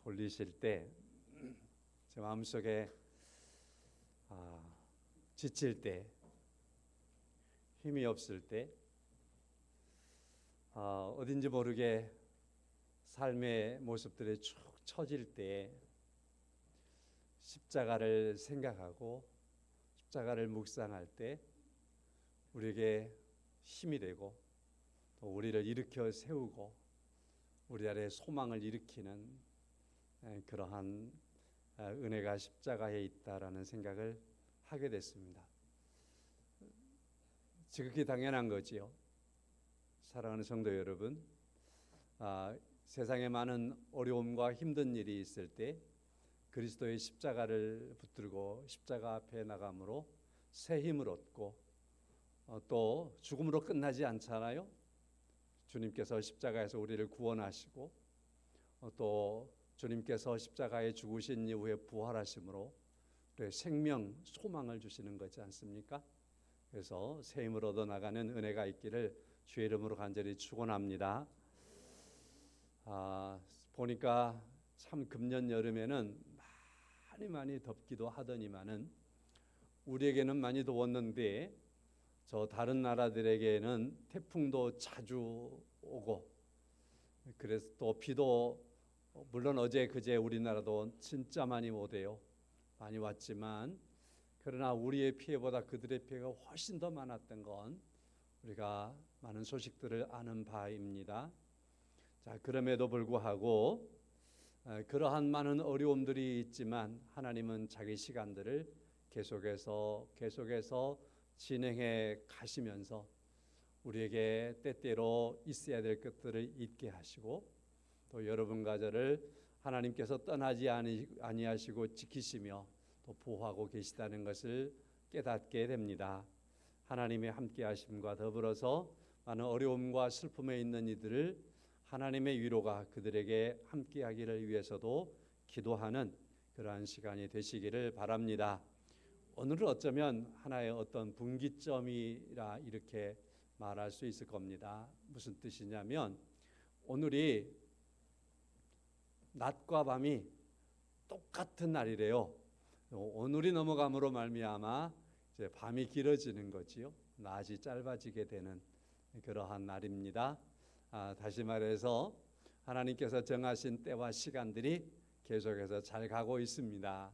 돌리실 때, 제 마음속에 지칠 때, 힘이 없을 때, 어딘지 모르게 삶의 모습들이 축 처질 때 십자가를 생각하고 십자가를 묵상할 때 우리에게 힘이 되고 또 우리를 일으켜 세우고 우리 안에 소망을 일으키는 그러한 은혜가 십자가에 있다라는 생각을 하게 됐습니다. 지극히 당연한 거지요. 사랑하는 성도 여러분, 세상에 많은 어려움과 힘든 일이 있을 때 그리스도의 십자가를 붙들고 십자가 앞에 나감으로 새 힘을 얻고 또 죽음으로 끝나지 않잖아요. 주님께서 십자가에서 우리를 구원하시고 또 주님께서 십자가에 죽으신 이후에 부활하심으로 생명, 소망을 주시는 거지 않습니까? 그래서 새 힘을 얻어 나가는 은혜가 있기를 주의 이름으로 간절히 축원합니다. 보니까 참 금년 여름에는 많이 덥기도 하더니만은 우리에게는 많이 더웠는데 저 다른 나라들에게는 태풍도 자주 오고 그래서 또 비도 물론 어제 그제 우리나라도 진짜 많이 오대요. 많이 왔지만 그러나 우리의 피해보다 그들의 피해가 훨씬 더 많았던 건 우리가 많은 소식들을 아는 바입니다. 자, 그럼에도 불구하고 그러한 많은 어려움들이 있지만 하나님은 자기 시간들을 계속해서 진행해 가시면서 우리에게 때때로 있어야 될 것들을 잊게 하시고 또 여러분과 저를 하나님께서 떠나지 아니하시고 지키시며 또 보호하고 계시다는 것을 깨닫게 됩니다. 하나님의 함께 하심과 더불어서 많은 어려움과 슬픔에 있는 이들을 하나님의 위로가 그들에게 함께 하기를 위해서도 기도하는 그러한 시간이 되시기를 바랍니다. 오늘은 어쩌면 하나의 어떤 분기점이라 이렇게 말할 수 있을 겁니다. 무슨 뜻이냐면 오늘이 낮과 밤이 똑같은 날이래요. 오늘이 넘어감으로 말미암아 이제 밤이 길어지는 거지요. 낮이 짧아지게 되는 그러한 날입니다. 다시 말해서 하나님께서 정하신 때와 시간들이 계속해서 잘 가고 있습니다.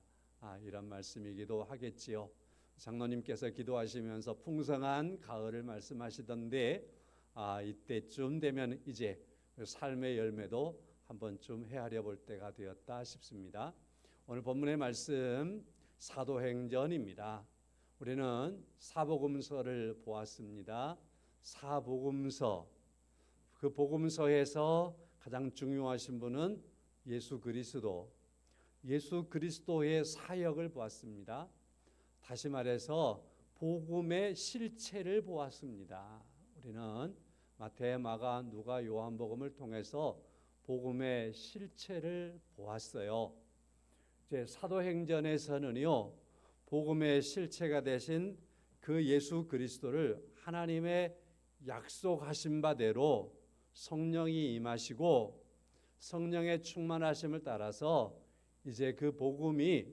이런 말씀이기도 하겠지요. 장로님께서 기도하시면서 풍성한 가을을 말씀하시던데 이때쯤 되면 이제 삶의 열매도 한 번쯤 헤아려 볼 때가 되었다 싶습니다. 오늘 본문의 말씀 사도행전입니다. 우리는 사복음서를 보았습니다. 사복음서, 그 복음서에서 가장 중요하신 분은 예수 그리스도의 사역을 보았습니다. 다시 말해서 복음의 실체를 보았습니다. 우리는 마태, 마가, 누가, 요한복음을 통해서 복음의 실체를 보았어요. 이제 사도행전에서는요, 복음의 실체가 되신 그 예수 그리스도를 하나님의 약속하신 바대로 성령이 임하시고 성령의 충만하심을 따라서 이제 그 복음이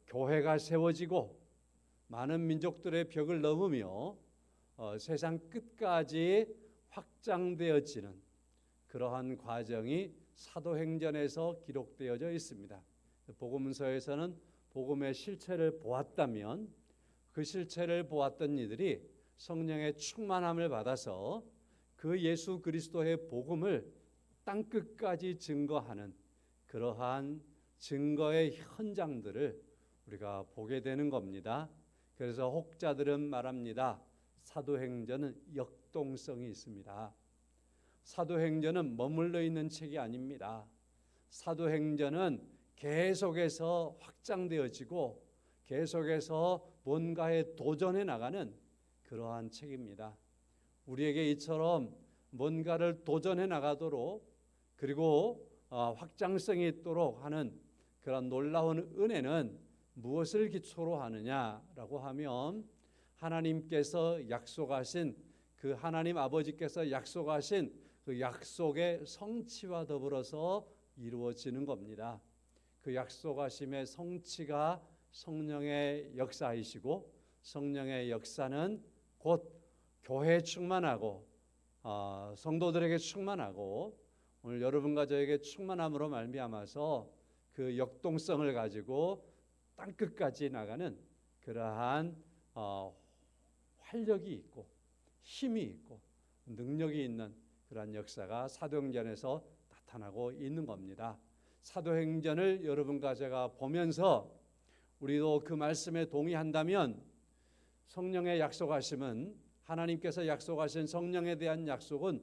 교회가 세워지고 많은 민족들의 벽을 넘으며 세상 끝까지 확장되어지는 그러한 과정이 사도행전에서 기록되어져 있습니다. 복음서에서는 복음의 실체를 보았다면 그 실체를 보았던 이들이 성령의 충만함을 받아서 그 예수 그리스도의 복음을 땅끝까지 증거하는 그러한 증거의 현장들을 우리가 보게 되는 겁니다. 그래서 혹자들은 말합니다. 사도행전은 역동성이 있습니다. 사도행전은 머물러 있는 책이 아닙니다. 사도행전은 계속해서 확장되어지고 계속해서 뭔가에 도전해 나가는 그러한 책입니다. 우리에게 이처럼 뭔가를 도전해 나가도록 그리고 확장성이 있도록 하는 그런 놀라운 은혜는 무엇을 기초로 하느냐라고 하면 하나님께서 약속하신 그 하나님 아버지께서 약속하신 그 약속의 성취와 더불어서 이루어지는 겁니다. 그 약속하심의 성취가 성령의 역사이시고, 성령의 역사는 곧 교회에 충만하고 성도들에게 충만하고, 오늘 여러분과 저에게 충만함으로 말미암아서 그 역동성을 가지고 땅끝까지 나가는 그러한 활력이 있고 힘이 있고 능력이 있는 그러한 역사가 사도행전에서 나타나고 있는 겁니다. 사도행전을 여러분과 제가 보면서 우리도 그 말씀에 동의한다면, 성령의 약속하심은, 하나님께서 약속하신 성령에 대한 약속은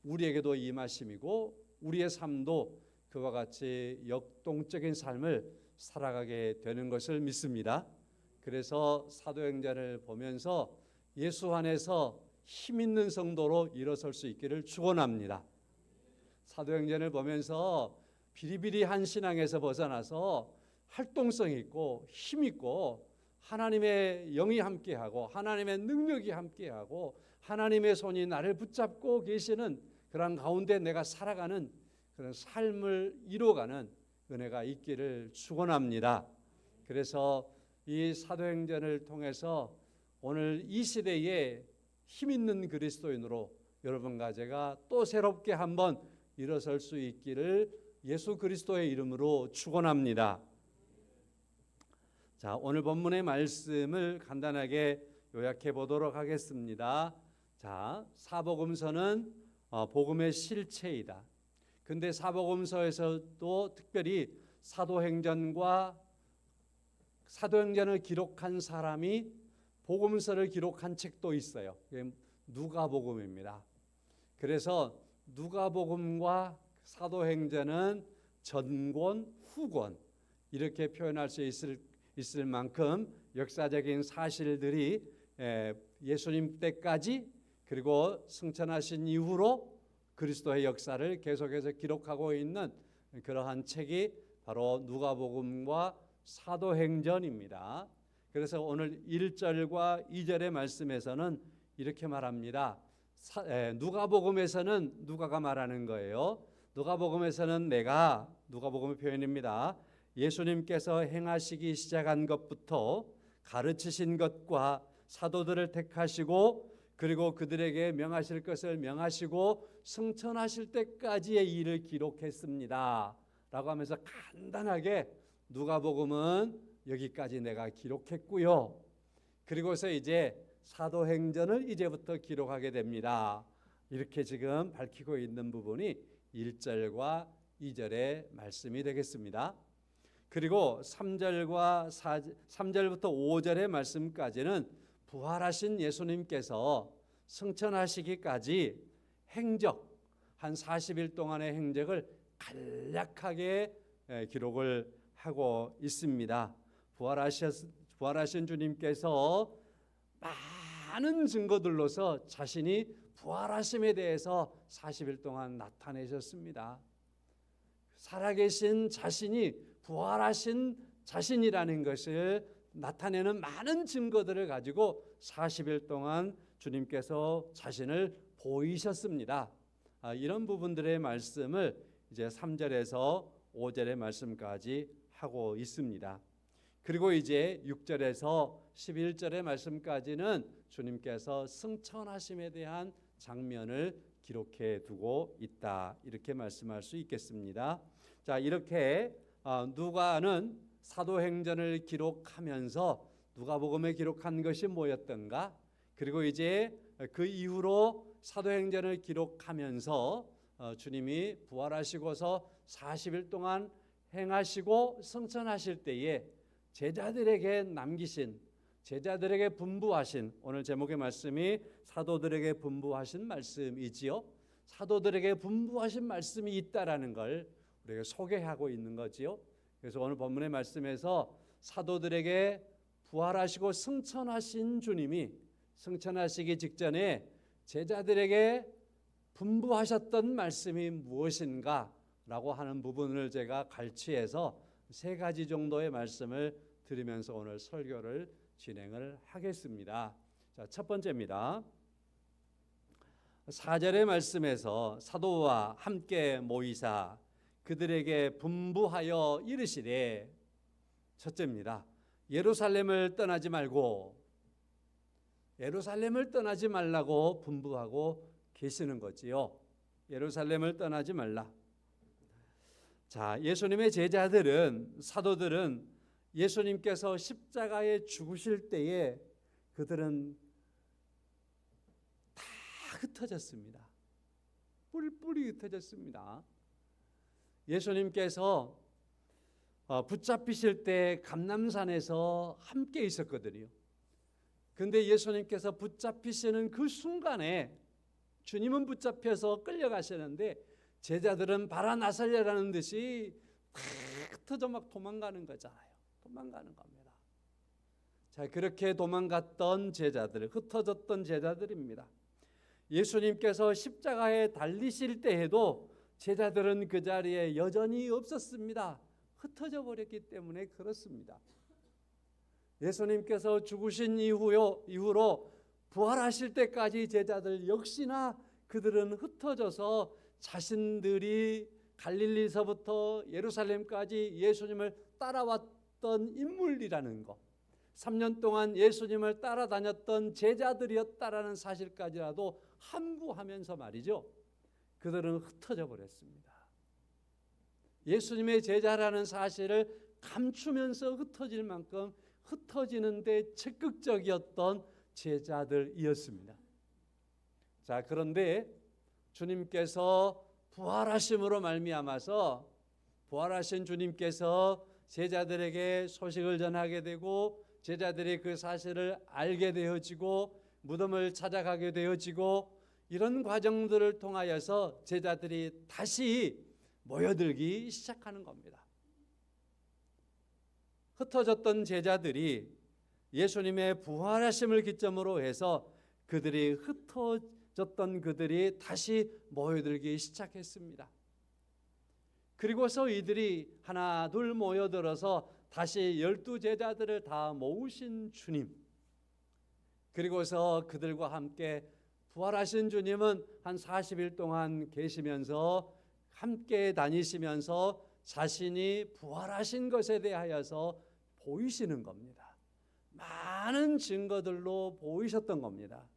우리에게도 임하심이고 우리의 삶도 그와 같이 역동적인 삶을 살아가게 되는 것을 믿습니다. 그래서 사도행전을 보면서 예수 안에서 힘 있는 성도로 일어설 수 있기를 축원합니다. 사도행전을 보면서 비리비리한 신앙에서 벗어나서 활동성 있고 힘 있고 하나님의 영이 함께하고 하나님의 능력이 함께하고 하나님의 손이 나를 붙잡고 계시는 그런 가운데 내가 살아가는 그런 삶을 이루어가는 은혜가 있기를 축원합니다. 그래서 이 사도행전을 통해서 오늘 이 시대에 힘 있는 그리스도인으로 여러분과 제가 또 새롭게 한번 일어설 수 있기를 예수 그리스도의 이름으로 축원합니다. 자, 오늘 본문의 말씀을 간단하게 요약해 보도록 하겠습니다. 자, 사복음서는 복음의 실체이다. 근데 사복음서에서도 특별히 사도행전을 기록한 사람이 복음서를 기록한 책도 있어요. 그게 누가복음입니다. 그래서 누가복음과 사도행전은 전권, 후권 이렇게 표현할 수 있을 만큼 역사적인 사실들이 예수님 때까지 그리고 승천하신 이후로 그리스도의 역사를 계속해서 기록하고 있는 그러한 책이 바로 누가복음과 사도행전입니다. 그래서 오늘 1절과 2절의 말씀에서는 이렇게 말합니다. 누가복음에서는 누가가 말하는 거예요. 누가복음에서는 누가복음의 표현입니다. 예수님께서 행하시기 시작한 것부터 가르치신 것과 사도들을 택하시고 그리고 그들에게 명하실 것을 명하시고 승천하실 때까지의 일을 기록했습니다 라고 하면서 간단하게 누가복음은 여기까지 내가 기록했고요, 그리고서 이제 사도행전을 이제부터 기록하게 됩니다, 이렇게 지금 밝히고 있는 부분이 1절과 2절의 말씀이 되겠습니다. 그리고 3절부터 5절의 말씀까지는 부활하신 예수님께서 승천하시기까지 행적, 한 40일 동안의 행적을 간략하게 기록을 하고 있습니다. 부활하신 주님께서 많은 증거들로서 자신이 부활하심에 대해서 40일 동안 나타내셨습니다. 살아계신 자신이 부활하신 자신이라는 것을 나타내는 많은 증거들을 가지고 40일 동안 주님께서 자신을 보이셨습니다. 이런 부분들의 말씀을 이제 3절에서 5절의 말씀까지 하고 있습니다. 그리고 이제 6절에서 11절의 말씀까지는 주님께서 승천하심에 대한 장면을 기록해 두고 있다, 이렇게 말씀할 수 있겠습니다. 자, 이렇게 누가는 사도행전을 기록하면서 누가복음에 기록한 것이 뭐였던가, 그리고 이제 그 이후로 사도행전을 기록하면서 주님이 부활하시고서 40일 동안 행하시고 승천하실 때에 제자들에게 남기신, 제자들에게 분부하신, 오늘 제목의 말씀이 사도들에게 분부하신 말씀이지요. 사도들에게 분부하신 말씀이 있다라는 걸 우리가 소개하고 있는 거지요. 그래서 오늘 본문의 말씀에서 사도들에게 부활하시고 승천하신 주님이 승천하시기 직전에 제자들에게 분부하셨던 말씀이 무엇인가 라고 하는 부분을 제가 갈취해서 3가지 정도의 말씀을 드리면서 오늘 설교를 진행을 하겠습니다. 자, 첫 번째입니다. 4절의 말씀에서 사도와 함께 모이사 그들에게 분부하여 이르시되, 첫째입니다. 예루살렘을 떠나지 말고, 예루살렘을 떠나지 말라고 분부하고 계시는 거지요. 예루살렘을 떠나지 말라. 자, 예수님의 제자들은, 사도들은 예수님께서 십자가에 죽으실 때에 그들은 다 흩어졌습니다. 뿔뿔이 흩어졌습니다. 예수님께서 붙잡히실 때 감람산에서 함께 있었거든요. 근데 예수님께서 붙잡히시는 그 순간에 주님은 붙잡혀서 끌려가시는데 제자들은 바라나살려라는 듯이 다 흩어져 막 도망가는 거잖아요. 도망가는 겁니다. 자, 그렇게 도망갔던 제자들, 흩어졌던 제자들입니다. 예수님께서 십자가에 달리실 때에도 제자들은 그 자리에 여전히 없었습니다. 흩어져 버렸기 때문에 그렇습니다. 예수님께서 죽으신 이후로 부활하실 때까지 제자들 역시나 그들은 흩어져서 자신들이 갈릴리서부터 예루살렘까지 예수님을 따라왔던 인물이라는 것, 3년 동안 예수님을 따라다녔던 제자들이었다라는 사실까지라도 함구하면서 말이죠, 그들은 흩어져 버렸습니다. 예수님의 제자라는 사실을 감추면서 흩어질 만큼 흩어지는데 적극적이었던 제자들이었습니다. 자, 그런데 주님께서 부활하심으로 말미암아서, 부활하신 주님께서 제자들에게 소식을 전하게 되고 제자들이 그 사실을 알게 되어지고 무덤을 찾아가게 되어지고, 이런 과정들을 통하여서 제자들이 다시 모여들기 시작하는 겁니다. 흩어졌던 제자들이 예수님의 부활하심을 기점으로 해서 그들이 흩어졌던 그들이 다시 모여들기 시작했습니다. 그리고서 이들이 하나 둘 모여들어서 다시 12제자들을 다 모으신 주님, 그리고서 그들과 함께 부활하신 주님은 한 40일 동안 계시면서 함께 다니시면서 자신이 부활하신 것에 대하여서 보이시는 겁니다. 많은 증거들로 보이셨던 겁니다.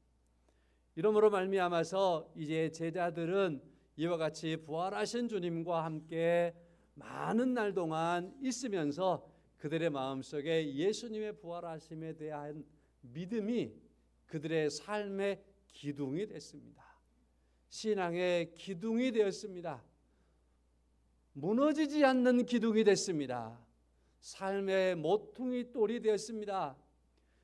이러므로 말미암아서 이제 제자들은 이와 같이 부활하신 주님과 함께 많은 날 동안 있으면서 그들의 마음속에 예수님의 부활하심에 대한 믿음이 그들의 삶의 기둥이 됐습니다. 신앙의 기둥이 되었습니다. 무너지지 않는 기둥이 됐습니다. 삶의 모퉁이 돌이 되었습니다.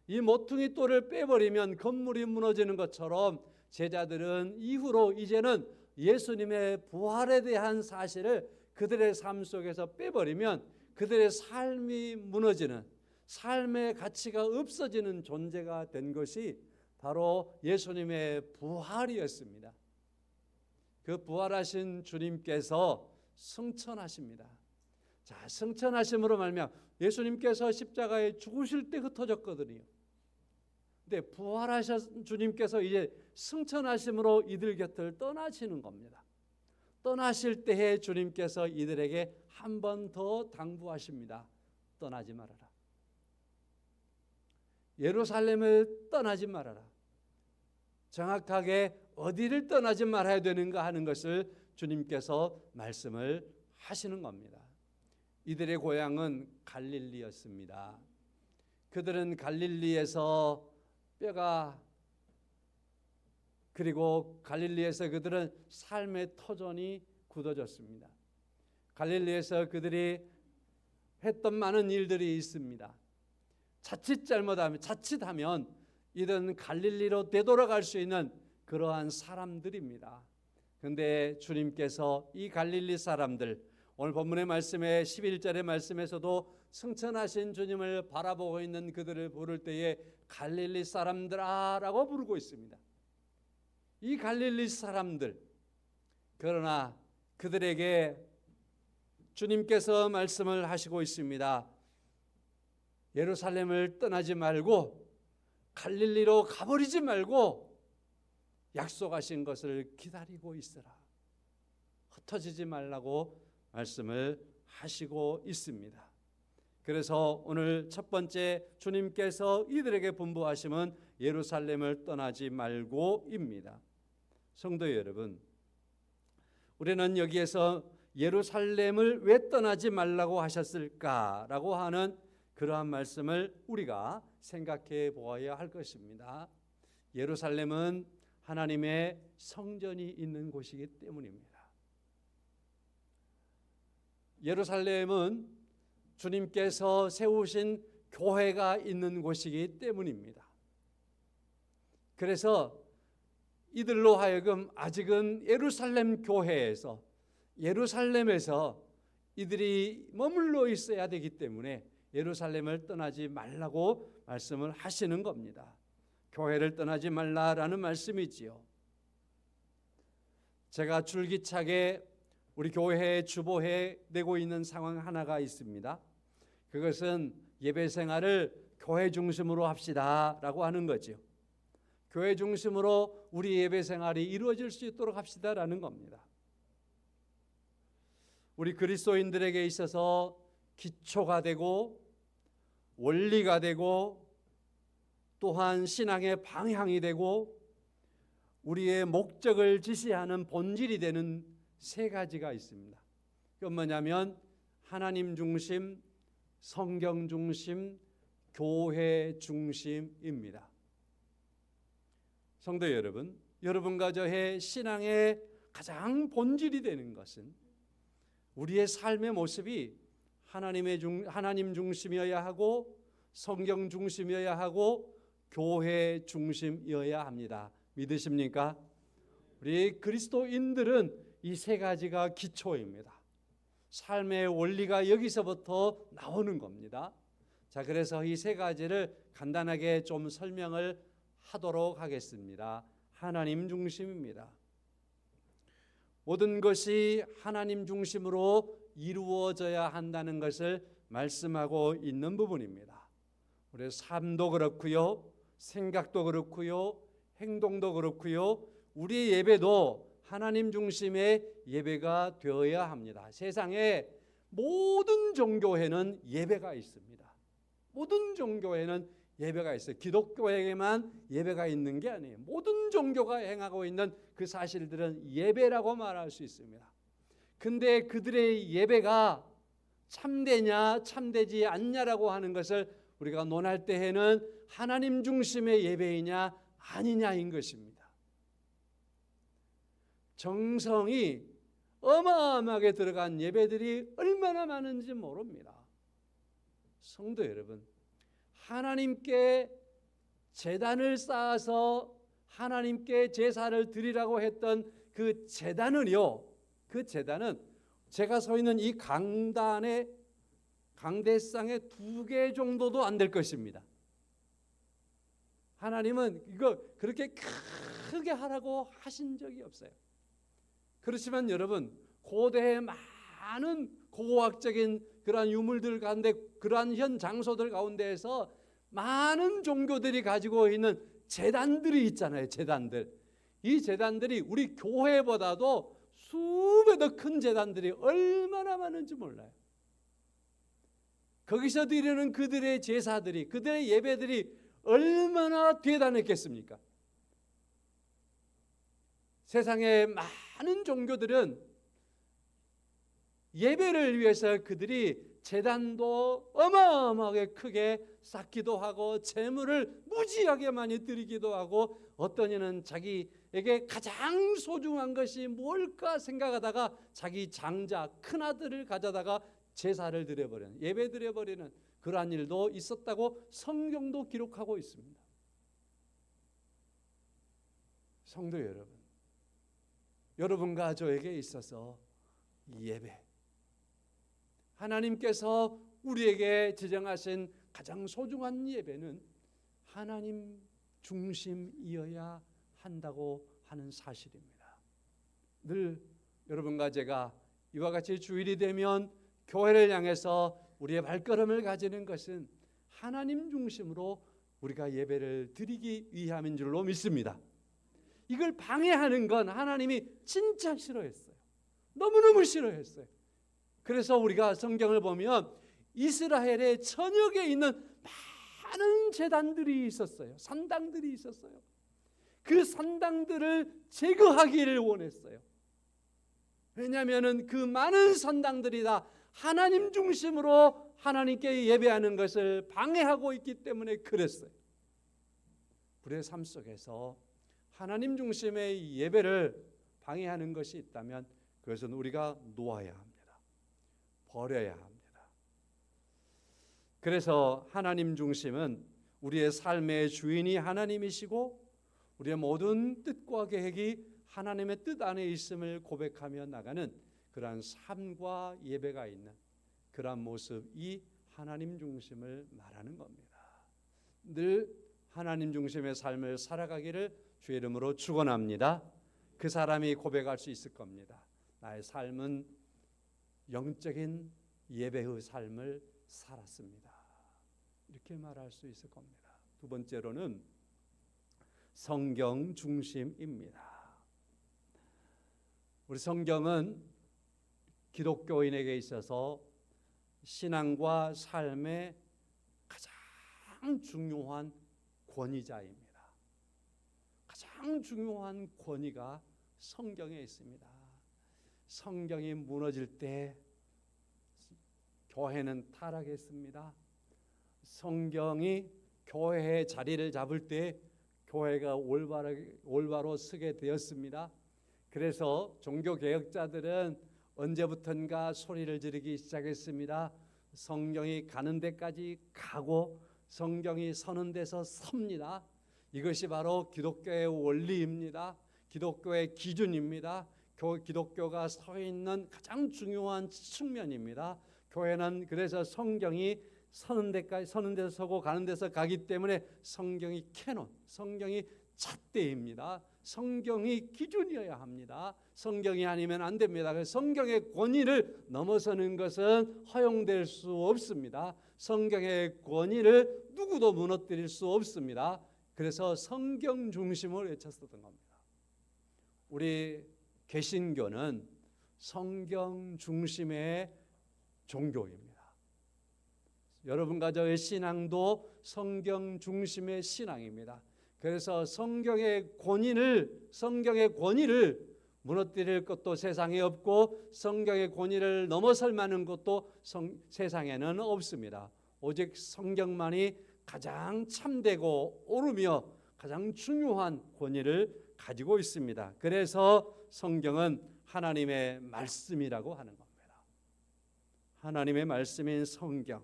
이 모퉁이 돌을 빼버리면 건물이 무너지는 것처럼 제자들은 이후로 이제는 예수님의 부활에 대한 사실을 그들의 삶 속에서 빼버리면 그들의 삶이 무너지는, 삶의 가치가 없어지는 존재가 된 것이 바로 예수님의 부활이었습니다. 그 부활하신 주님께서 승천하십니다. 자, 승천하심으로 말미암아 예수님께서 십자가에 죽으실 때 흩어졌거든요. 근데 부활하신 주님께서 이제 승천하심으로 이들 곁을 떠나시는 겁니다. 떠나실 때에 주님께서 이들에게 한 번 더 당부하십니다. 떠나지 말아라. 예루살렘을 떠나지 말아라. 정확하게 어디를 떠나지 말아야 되는가 하는 것을 주님께서 말씀을 하시는 겁니다. 이들의 고향은 갈릴리였습니다. 그들은 갈릴리에서 뼈가, 그리고 갈릴리에서 그들은 삶의 터전이 굳어졌습니다. 갈릴리에서 그들이 했던 많은 일들이 있습니다. 자칫하면 이들은 갈릴리로 되돌아갈 수 있는 그러한 사람들입니다. 그런데 주님께서 이 갈릴리 사람들, 오늘 본문의 말씀에 11절의 말씀에서도 승천하신 주님을 바라보고 있는 그들을 부를 때에 갈릴리 사람들아 라고 부르고 있습니다. 이 갈릴리 사람들, 그러나 그들에게 주님께서 말씀을 하시고 있습니다. 예루살렘을 떠나지 말고 갈릴리로 가버리지 말고 약속하신 것을 기다리고 있으라. 흩어지지 말라고 말씀을 하시고 있습니다. 그래서 오늘 첫 번째 주님께서 이들에게 분부하심은 예루살렘을 떠나지 말고입니다. 성도 여러분, 우리는 여기에서 예루살렘을 왜 떠나지 말라고 하셨을까라고 하는 그러한 말씀을 우리가 생각해 보아야 할 것입니다. 예루살렘은 하나님의 성전이 있는 곳이기 때문입니다. 예루살렘은 주님께서 세우신 교회가 있는 곳이기 때문입니다. 그래서 이들로 하여금 아직은 예루살렘 교회에서, 예루살렘에서 이들이 머물러 있어야 되기 때문에 예루살렘을 떠나지 말라고 말씀을 하시는 겁니다. 교회를 떠나지 말라라는 말씀이지요. 제가 줄기차게 우리 교회에 주보해 내고 있는 상황 하나가 있습니다. 그것은 예배 생활을 교회 중심으로 합시다라고 하는 거죠. 교회 중심으로 우리 예배 생활이 이루어질 수 있도록 합시다라는 겁니다. 우리 그리스도인들에게 있어서 기초가 되고 원리가 되고 또한 신앙의 방향이 되고 우리의 목적을 지시하는 본질이 되는 세 가지가 있습니다. 그건 뭐냐면 하나님 중심, 성경 중심, 교회 중심입니다. 성도 여러분, 여러분과 저의 신앙의 가장 본질이 되는 것은 우리의 삶의 모습이 하나님 중심이어야 하고 성경 중심이어야 하고 교회 중심이어야 합니다. 믿으십니까? 우리 그리스도인들은 이 세 가지가 기초입니다. 삶의 원리가 여기서부터 나오는 겁니다. 자, 그래서 이 세 가지를 간단하게 좀 설명을 하도록 하겠습니다. 하나님 중심입니다. 모든 것이 하나님 중심으로 이루어져야 한다는 것을 말씀하고 있는 부분입니다. 우리의 삶도 그렇고요, 생각도 그렇고요, 행동도 그렇고요, 우리의 예배도 하나님 중심의 예배가 되어야 합니다. 세상에 모든 종교에는 예배가 있습니다. 모든 종교에는 예배가 있어요. 기독교에게만 예배가 있는 게 아니에요. 모든 종교가 행하고 있는 그 사실들은 예배라고 말할 수 있습니다. 근데 그들의 예배가 참되냐 참되지 않냐라고 하는 것을 우리가 논할 때에는 하나님 중심의 예배이냐 아니냐인 것입니다. 정성이 어마어마하게 들어간 예배들이 얼마나 많은지 모릅니다. 성도 여러분, 하나님께 제단을 쌓아서 하나님께 제사를 드리라고 했던 그 제단은요, 그 제단은 제가 서 있는 이 강단의 강대상의 2개 정도도 안 될 것입니다. 하나님은 이거 그렇게 크게 하라고 하신 적이 없어요. 그렇지만 여러분, 고대의 많은 고고학적인 그러한 유물들 가운데, 그러한 현 장소들 가운데에서 많은 종교들이 가지고 있는 제단들이 있잖아요. 제단들. 이 제단들이 우리 교회보다도 수배 더 큰 제단들이 얼마나 많은지 몰라요. 거기서 드리는 그들의 제사들이, 그들의 예배들이 얼마나 대단했겠습니까? 세상의 많은 종교들은 예배를 위해서 그들이 제단도 어마어마하게 크게 쌓기도 하고 재물을 무지하게 많이 드리기도 하고 어떤 이는 자기에게 가장 소중한 것이 뭘까 생각하다가 자기 장자 큰아들을 가져다가 제사를 드려버리는, 예배 드려버리는 그러한 일도 있었다고 성경도 기록하고 있습니다. 성도 여러분, 여러분과 저에게 있어서 예배, 하나님께서 우리에게 지정하신 가장 소중한 예배는 하나님 중심이어야 한다고 하는 사실입니다. 늘 여러분과 제가 이와 같이 주일이 되면 교회를 향해서 우리의 발걸음을 가지는 것은 하나님 중심으로 우리가 예배를 드리기 위함인 줄로 믿습니다. 이걸 방해하는 건 하나님이 진짜 싫어했어요. 너무너무 싫어했어요. 그래서 우리가 성경을 보면 이스라엘의 전역에 있는 많은 제단들이 있었어요. 산당들이 있었어요. 그 산당들을 제거하기를 원했어요. 왜냐하면 그 많은 산당들이 다 하나님 중심으로 하나님께 예배하는 것을 방해하고 있기 때문에 그랬어요. 우리의 삶 속에서 하나님 중심의 예배를 방해하는 것이 있다면 그것은 우리가 놓아야 합니다. 버려야 합니다. 그래서 하나님 중심은 우리의 삶의 주인이 하나님이시고 우리의 모든 뜻과 계획이 하나님의 뜻 안에 있음을 고백하며 나가는 그러한 삶과 예배가 있는 그러한 모습이 하나님 중심을 말하는 겁니다. 늘 하나님 중심의 삶을 살아가기를 주의 이름으로 축원합니다. 그 사람이 고백할 수 있을 겁니다. 나의 삶은 영적인 예배의 삶을 살았습니다. 이렇게 말할 수 있을 겁니다. 두 번째로는 성경 중심입니다. 우리 성경은 기독교인에게 있어서 신앙과 삶의 가장 중요한 권위자입니다. 가장 중요한 권위가 성경에 있습니다. 성경이 무너질 때 교회는 타락했습니다. 성경이 교회의 자리를 잡을 때 교회가 올바로 서게 되었습니다. 그래서 종교개혁자들은 언제부턴가 소리를 지르기 시작했습니다. 성경이 가는 데까지 가고 성경이 서는 데서 섭니다. 이것이 바로 기독교의 원리입니다. 기독교의 기준입니다. 기독교가 서 있는 가장 중요한 측면입니다. 교회는 그래서 성경이 서는 데서 서고 가는 데서 가기 때문에 성경이 캐논, 성경이 잣대입니다. 성경이 기준이어야 합니다. 성경이 아니면 안 됩니다. 성경의 권위를 넘어서는 것은 허용될 수 없습니다. 성경의 권위를 누구도 무너뜨릴 수 없습니다. 그래서 성경 중심을 외쳤었던 겁니다. 우리 개신교는 성경 중심의 종교입니다. 여러분과 저의 신앙도 성경 중심의 신앙입니다. 그래서 성경의 권위를 무너뜨릴 것도 세상에 없고 성경의 권위를 넘어설 만한 것도 세상에는 없습니다. 오직 성경만이 가장 참되고 옳으며 가장 중요한 권위를 가지고 있습니다. 그래서 성경은 하나님의 말씀이라고 하는 겁니다. 하나님의 말씀인 성경.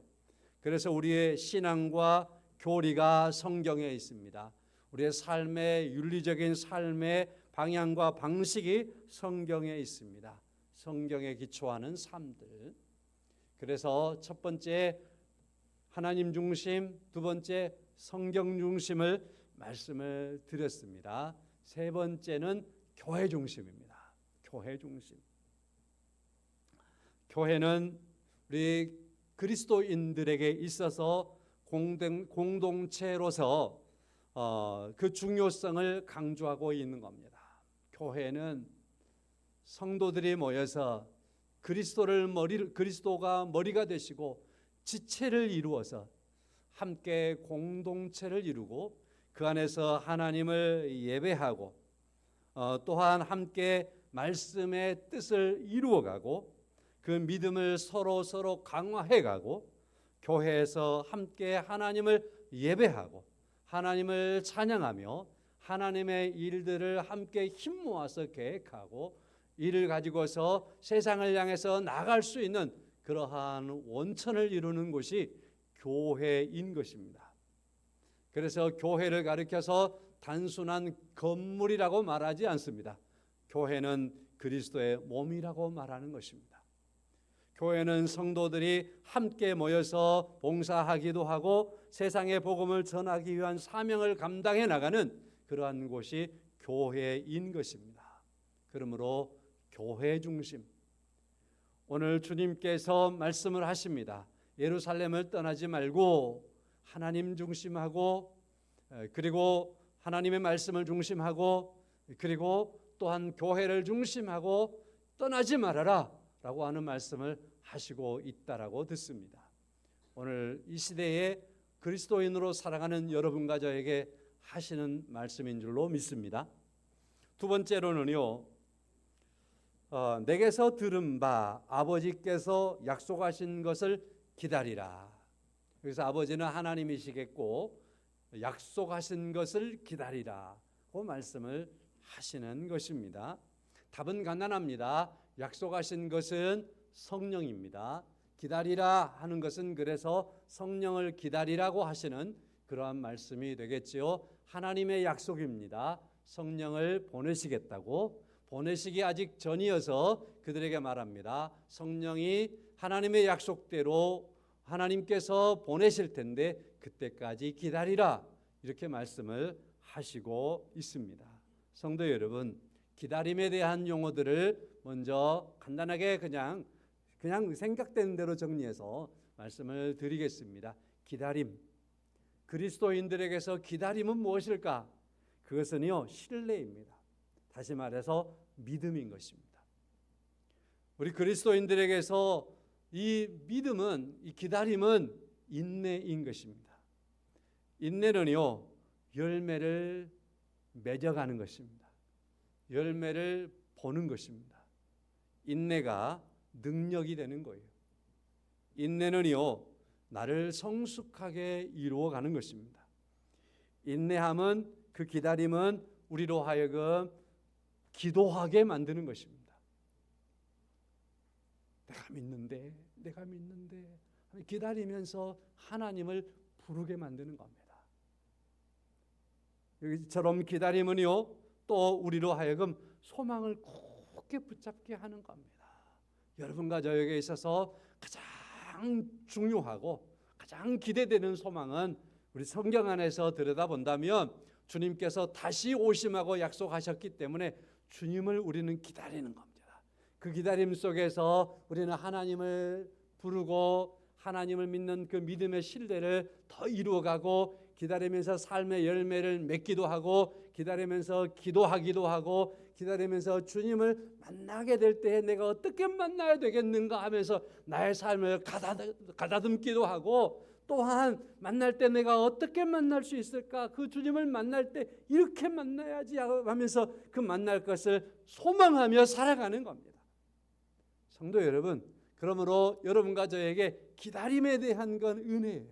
그래서 우리의 신앙과 교리가 성경에 있습니다. 우리의 삶의 윤리적인 삶의 방향과 방식이 성경에 있습니다. 성경에 기초하는 삶들. 그래서 첫 번째 하나님 중심, 두 번째 성경 중심을 말씀을 드렸습니다. 세 번째는 교회 중심입니다. 교회 중심. 교회는 우리 그리스도인들에게 있어서 공동체로서 그 중요성을 강조하고 있는 겁니다. 교회는 성도들이 모여서 그리스도가 머리가 되시고 지체를 이루어서 함께 공동체를 이루고 그 안에서 하나님을 예배하고 또한 함께 말씀의 뜻을 이루어가고 그 믿음을 서로 강화해가고 교회에서 함께 하나님을 예배하고 하나님을 찬양하며 하나님의 일들을 함께 힘 모아서 계획하고 이를 가지고서 세상을 향해서 나갈 수 있는 그러한 원천을 이루는 곳이 교회인 것입니다. 그래서 교회를 가리켜서 단순한 건물이라고 말하지 않습니다. 교회는 그리스도의 몸이라고 말하는 것입니다. 교회는 성도들이 함께 모여서 봉사하기도 하고 세상의 복음을 전하기 위한 사명을 감당해 나가는 그러한 곳이 교회인 것입니다. 그러므로 교회 중심. 오늘 주님께서 말씀을 하십니다. 예루살렘을 떠나지 말고 하나님 중심하고 그리고 하나님의 말씀을 중심하고 그리고 또한 교회를 중심하고 떠나지 말아라 라고 하는 말씀을 하시고 있다라고 듣습니다. 오늘 이 시대에 그리스도인으로 살아가는 여러분과 저에게 하시는 말씀인 줄로 믿습니다. 두 번째로는요, 내게서 들은 바 아버지께서 약속하신 것을 기다리라. 그래서 아버지는 하나님이시겠고 약속하신 것을 기다리라 그 말씀을 하시는 것입니다. 답은 간단합니다. 약속하신 것은 성령입니다. 기다리라 하는 것은 그래서 성령을 기다리라고 하시는 그러한 말씀이 되겠지요. 하나님의 약속입니다. 성령을 보내시겠다고, 보내시기 아직 전이어서 그들에게 말합니다. 성령이 하나님의 약속대로 하나님께서 보내실 텐데 그때까지 기다리라, 이렇게 말씀을 하시고 있습니다. 성도 여러분, 기다림에 대한 용어들을 먼저 간단하게 그냥 생각되는 대로 정리해서 말씀을 드리겠습니다. 기다림, 그리스도인들에게서 기다림은 무엇일까? 그것은요, 신뢰입니다. 다시 말해서 믿음인 것입니다. 우리 그리스도인들에게서 이 믿음은, 이 기다림은 인내인 것입니다. 인내는요, 열매를 맺어가는 것입니다. 열매를 보는 것입니다. 인내가 능력이 되는 거예요. 인내는요, 나를 성숙하게 이루어가는 것입니다. 인내함은, 그 기다림은 우리로 하여금 기도하게 만드는 것입니다. 내가 믿는데 기다리면서 하나님을 부르게 만드는 겁니다. 여기처럼 기다림은요, 또 우리로 하여금 소망을 굳게 붙잡게 하는 겁니다. 여러분과 저에게 있어서 가장 중요하고 가장 기대되는 소망은 우리 성경 안에서 들여다본다면 주님께서 다시 오심하고 약속하셨기 때문에 주님을 우리는 기다리는 겁니다. 그 기다림 속에서 우리는 하나님을 부르고 하나님을 믿는 그 믿음의 신뢰를 더 이루어가고, 기다리면서 삶의 열매를 맺기도 하고, 기다리면서 기도하기도 하고, 기다리면서 주님을 만나게 될 때에 내가 어떻게 만나야 되겠는가 하면서 나의 삶을 가다듬기도 하고, 또한 만날 때 내가 어떻게 만날 수 있을까? 그 주님을 만날 때 이렇게 만나야지 하면서 그 만날 것을 소망하며 살아가는 겁니다. 성도 여러분, 그러므로 여러분과 저에게 기다림에 대한 건 은혜예요.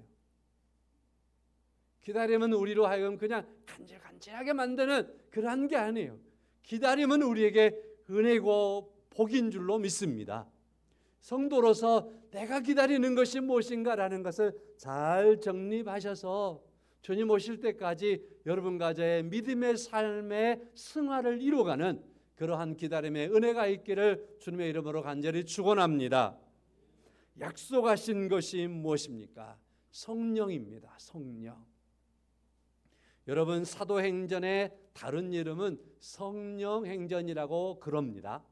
기다림은 우리로 하여금 그냥 간질간질하게 만드는 그러한 게 아니에요. 기다림은 우리에게 은혜고 복인 줄로 믿습니다. 성도로서 내가 기다리는 것이 무엇인가라는 것을 잘 정립하셔서 주님 오실 때까지 여러분과 저의 믿음의 삶의 승화를 이루어가는 그러한 기다림의 은혜가 있기를 주님의 이름으로 간절히 축원합니다. 약속하신 것이 무엇입니까? 성령입니다. 성령. 여러분, 사도행전의 다른 이름은 성령행전이라고 그럽니다.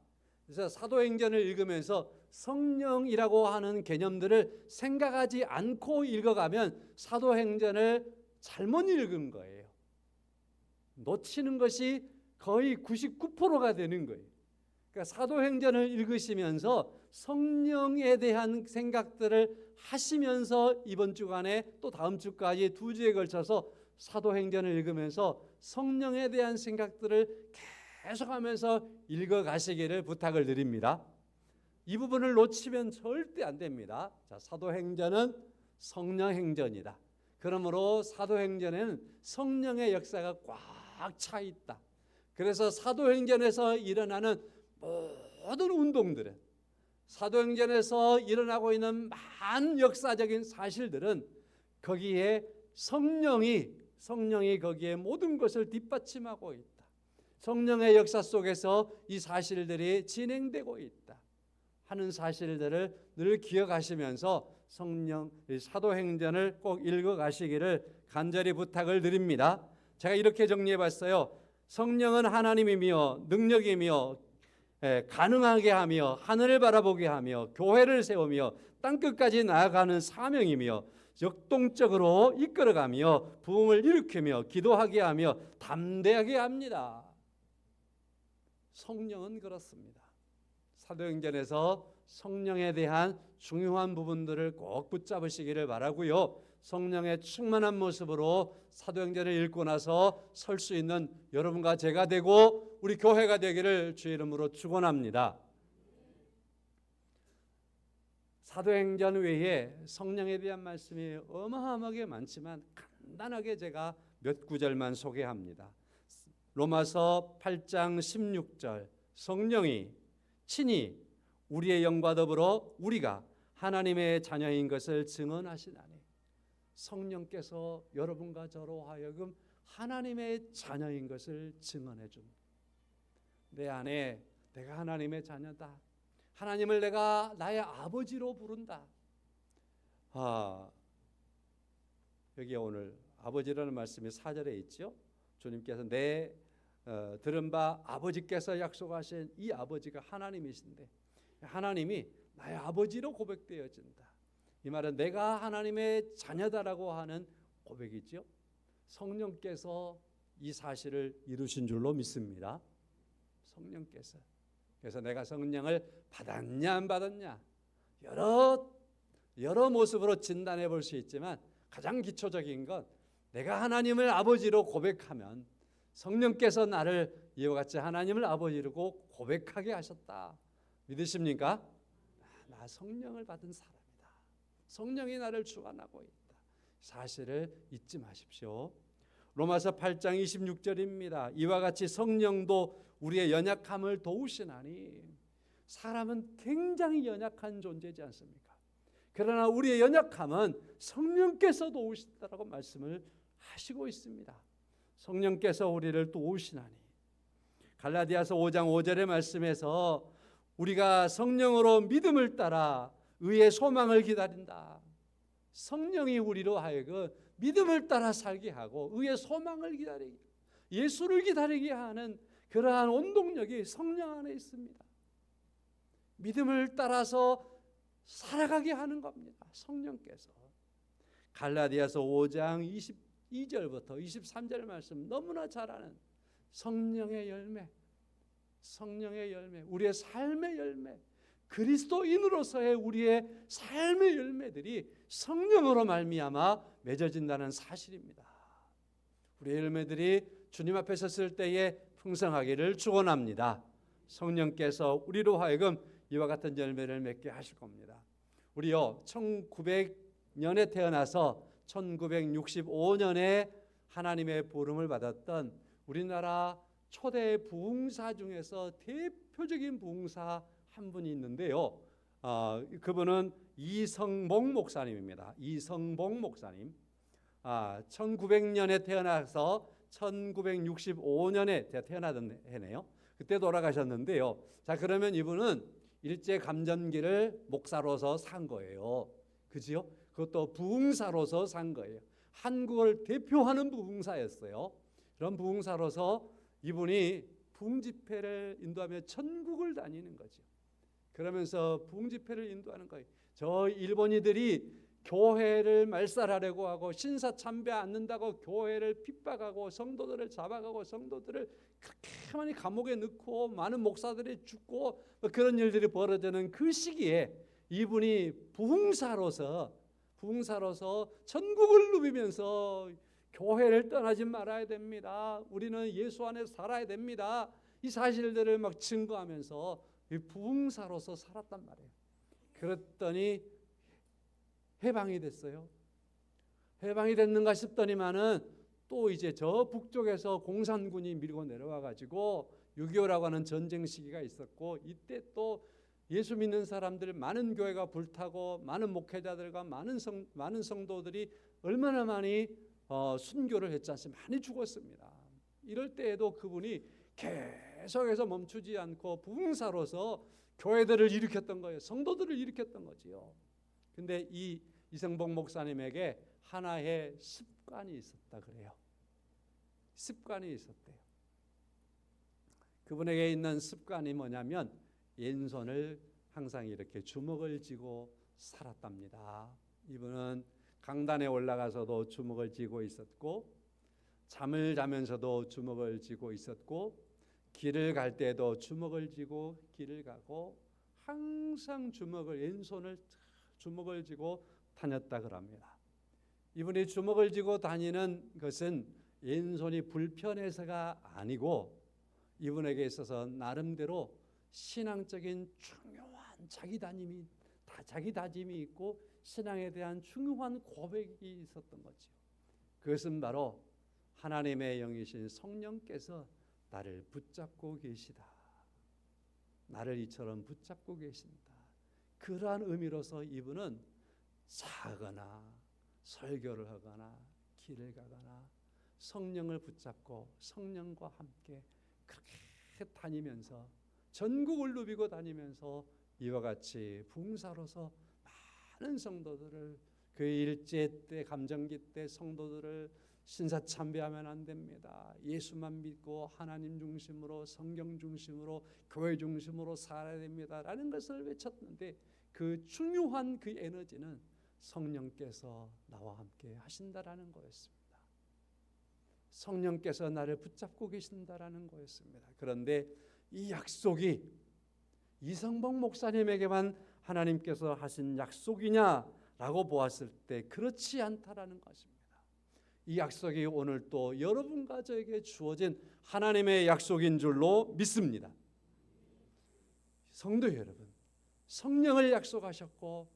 그래서 사도행전을 읽으면서 성령이라고 하는 개념들을 생각하지 않고 읽어가면 사도행전을 잘못 읽은 거예요. 놓치는 것이 거의 99%가 되는 거예요. 그러니까 사도행전을 읽으시면서 성령에 대한 생각들을 하시면서 이번 주간에 또 다음 주까지 2주에 걸쳐서 사도행전을 읽으면서 성령에 대한 생각들을 계속하면서 읽어가시기를 부탁을 드립니다. 이 부분을 놓치면 절대 안 됩니다. 자, 사도행전은 성령행전이다. 그러므로 사도행전에는 성령의 역사가 꽉 차 있다. 그래서 사도행전에서 일어나는 모든 운동들은, 사도행전에서 일어나고 있는 많은 역사적인 사실들은 거기에 성령이 거기에 모든 것을 뒷받침하고 있다. 성령의 역사 속에서 이 사실들이 진행되고 있다 하는 사실들을 늘 기억하시면서 사도행전을 꼭 읽어가시기를 간절히 부탁을 드립니다. 제가 이렇게 정리해봤어요. 성령은 하나님이며 능력이며 가능하게 하며 하늘을 바라보게 하며 교회를 세우며 땅끝까지 나아가는 사명이며 역동적으로 이끌어가며 부흥을 일으키며 기도하게 하며 담대하게 합니다. 성령은 그렇습니다. 사도행전에서 성령에 대한 중요한 부분들을 꼭 붙잡으시기를 바라고요. 성령의 충만한 모습으로 사도행전을 읽고 나서 설 수 있는 여러분과 제가 되고 우리 교회가 되기를 주의 이름으로 축원합니다. 사도행전 외에 성령에 대한 말씀이 어마어마하게 많지만 간단하게 제가 몇 구절만 소개합니다. 로마서 8장 16절, 성령이 친히 우리의 영과 더불어 우리가 하나님의 자녀인 것을 증언하시나니, 성령께서 여러분과 저로 하여금 하나님의 자녀인 것을 증언해 줍니다. 내 안에 내가 하나님의 자녀다, 하나님을 내가 나의 아버지로 부른다. 여기 오늘 아버지라는 말씀이 4절에 있죠. 주님께서 들은 바 아버지께서 약속하신 이 아버지가 하나님이신데, 하나님이 나의 아버지로 고백되어진다. 이 말은 내가 하나님의 자녀다라고 하는 고백이죠. 성령께서 이 사실을 이루신 줄로 믿습니다. 성령께서. 그래서 내가 성령을 받았냐 안 받았냐 여러 모습으로 진단해 볼 수 있지만, 가장 기초적인 건 내가 하나님을 아버지로 고백하면 성령께서 나를 이와 같이 하나님을 아버지로 고백하게 하셨다. 믿으십니까? 나 성령을 받은 사람이다. 성령이 나를 주관하고 있다. 사실을 잊지 마십시오. 로마서 8장 26절입니다. 이와 같이 성령도 우리의 연약함을 도우시나니, 사람은 굉장히 연약한 존재지 않습니까? 그러나 우리의 연약함은 성령께서 도우신다라고 말씀을 하시고 있습니다. 성령께서 우리를 도우시나니, 갈라디아서 5장 5절의 말씀에서 우리가 성령으로 믿음을 따라 의의 소망을 기다린다. 성령이 우리로 하여금 믿음을 따라 살게 하고 의의 소망을 기다리게, 예수를 기다리게 하는 그러한 원동력이 성령 안에 있습니다. 믿음을 따라서 살아가게 하는 겁니다. 성령께서. 갈라디아서 5장 22절부터 23절 말씀 너무나 잘 아는 성령의 열매, 성령의 열매, 우리의 삶의 열매, 그리스도인으로서의 우리의 삶의 열매들이 성령으로 말미암아 맺어진다는 사실입니다. 우리의 열매들이 주님 앞에 섰을 때에 풍성하기를 축원합니다. 성령께서 우리로 하여금 이와 같은 열매를 맺게 하실 겁니다. 우리요 1900년에 태어나서 1965년에 하나님의 부름을 받았던 우리나라 초대 부흥사 중에서 대표적인 부흥사 한 분이 있는데요. 그분은 이성봉 목사님입니다. 이성봉 목사님. 1900년에 태어나서 1965년에 태어나던 해네요. 그때 돌아가셨는데요. 자, 그러면 이분은 일제 감전기를 목사로서 산 거예요. 그지요? 그것도 부흥사로서 산 거예요. 한국을 대표하는 부흥사였어요. 그런 부흥사로서 이분이 부흥 집회를 인도하며 전국을 다니는 거죠. 그러면서 부흥 집회를 인도하는 거예요. 저 일본이들이 교회를 말살하려고 하고 신사 참배 않는다고 교회를 핍박하고 성도들을 잡아가고 성도들을 그렇게 많이 감옥에 넣고 많은 목사들이 죽고 그런 일들이 벌어지는 그 시기에 이분이 부흥사로서 전국을 누비면서 교회를 떠나지 말아야 됩니다. 우리는 예수 안에 살아야 됩니다. 이 사실들을 막 증거하면서 부흥사로서 살았단 말이에요. 그랬더니 해방이 됐어요. 해방이 됐는가 싶더니만은 또 이제 저 북쪽에서 공산군이 밀고 내려와 가지고 6.25라고 하는 전쟁 시기가 있었고, 이때 또 예수 믿는 사람들 많은 교회가 불타고 많은 목회자들과 많은 성도들이 얼마나 많이 순교를 했지 않습니까? 많이 죽었습니다. 이럴 때에도 그분이 계속해서 멈추지 않고 부흥사로서 교회들을 일으켰던 거예요. 성도들을 일으켰던 거지요. 근데 이 이성봉 목사님에게 하나의 습관이 있었다 그래요. 습관이 있었대요. 그분에게 있는 습관이 뭐냐면 왼손을 항상 이렇게 주먹을 쥐고 살았답니다. 이분은 강단에 올라가서도 주먹을 쥐고 있었고, 잠을 자면서도 주먹을 쥐고 있었고, 길을 갈 때도 주먹을 쥐고 길을 가고 항상 왼손을 주먹을 쥐고 다녔다 그럽니다. 이분이 주먹을 쥐고 다니는 것은 왼손이 불편해서가 아니고 이분에게 있어서 나름대로 신앙적인 중요한 자기 다짐이 있고 신앙에 대한 중요한 고백이 있었던 거죠. 그것은 바로 하나님의 영이신 성령께서 나를 붙잡고 계시다. 나를 이처럼 붙잡고 계신다. 그러한 의미로서 이분은 자거나 설교를 하거나 길을 가거나 성령을 붙잡고 성령과 함께 그렇게 다니면서 전국을 누비고 다니면서 이와 같이 봉사로서 많은 성도들을 그 일제 때 감정기 때 성도들을 신사참배하면 안 됩니다. 예수만 믿고 하나님 중심으로 성경 중심으로 교회 중심으로 살아야 됩니다라는 것을 외쳤는데 그 중요한 그 에너지는 성령께서 나와 함께 하신다라는 거였습니다. 성령께서 나를 붙잡고 계신다라는 거였습니다. 그런데 이 약속이 이성복 목사님에게만 하나님께서 하신 약속이냐라고 보았을 때 그렇지 않다라는 것입니다. 이 약속이 오늘 또 여러분과 저에게 주어진 하나님의 약속인 줄로 믿습니다. 성도 여러분, 성령을 약속하셨고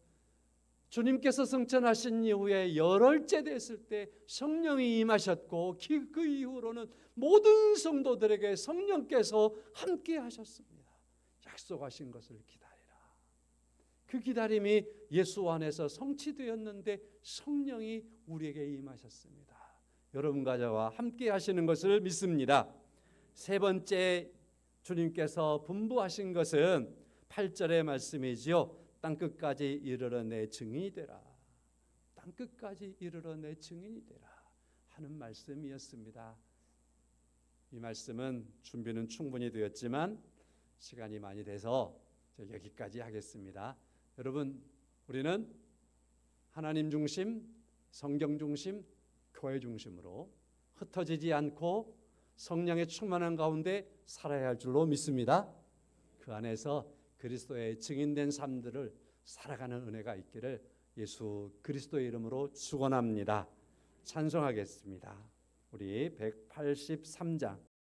주님께서 승천하신 이후에 열흘째 됐을 때 성령이 임하셨고 그 이후로는 모든 성도들에게 성령께서 함께 하셨습니다. 약속하신 것을 기다리라. 그 기다림이 예수 안에서 성취되었는데 성령이 우리에게 임하셨습니다. 여러분과 저와 함께 하시는 것을 믿습니다. 세 번째 주님께서 분부하신 것은 8절의 말씀이지요. 땅끝까지 이르러 내 증인이 되라. 땅끝까지 이르러 내 증인이 되라 하는 말씀이었습니다. 이 말씀은 준비는 충분히 되었지만 시간이 많이 돼서 여기까지 하겠습니다. 여러분, 우리는 하나님 중심, 성경 중심, 교회 중심으로 흩어지지 않고 성령의 충만한 가운데 살아야 할 줄로 믿습니다. 그 안에서 그리스도의 증인된 삶들을 살아가는 은혜가 있기를 예수 그리스도의 이름으로 축원합니다. 찬송하겠습니다. 우리 183장